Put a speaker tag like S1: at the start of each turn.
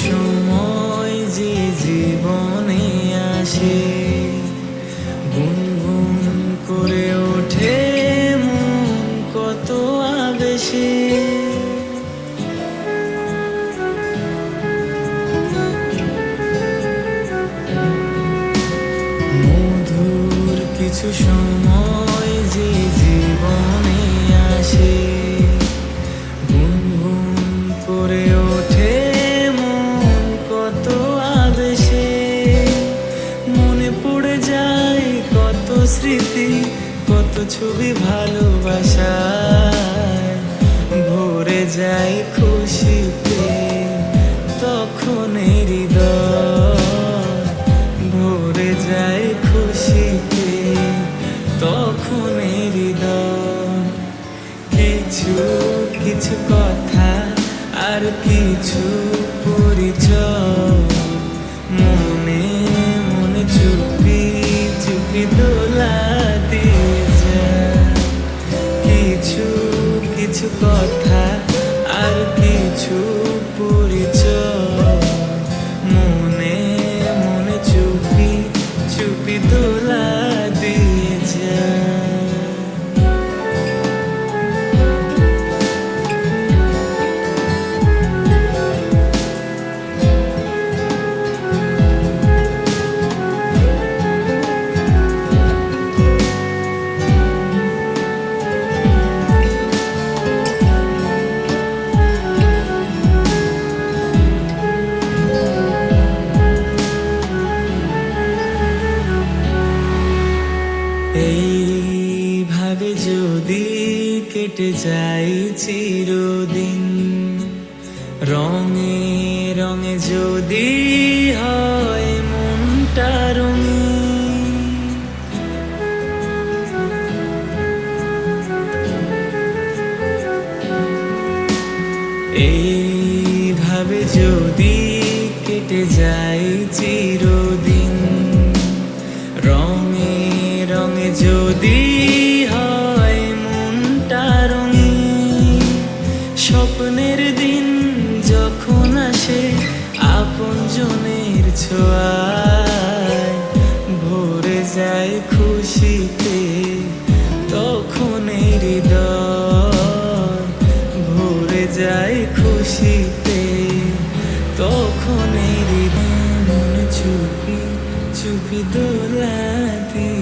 S1: সময় যে জীবনে আসে, গুনগুন করে ওঠে মন কত আবেশে। মধুর কিছু সময় যে জীবনে আসে, গুনগুন করে ওঠে মন কত আবেশে। মনে পড়ে যায় কত স্মৃতি, কত ছবি ভালোবাসায়, ভরে যায় খুশিতে তখন হৃদয়, ভরে যায় খুশিতে তখন হৃদয়। কিছু কিছু কথা আর কিছু পরিচয়, মনে মনে চুপি চুপি দোলা দিয়ে যায়। কিছু কিছু কথা আর কিছু পরিচয়, মনে মনে চুপি চুপি দোলা দিয়ে যায়। এইভাবে যদি কেটে যায় চিরদিন, রঙে রঙে যদি হয় মনটা রঙিন, এইভাবে যদি কেটে যায় চিরদিন, রঙে রঙে যদি হয় মনটা রঙিন। স্বপ্নের দিন যখন আসে আপনজনের ছোঁয়ায়, ভরে যায় খুশিতে তখন হৃদয়, ভরে যায় খুশিতে তখন হৃদয়। মনে চুপি চুপি দোলা দিয়ে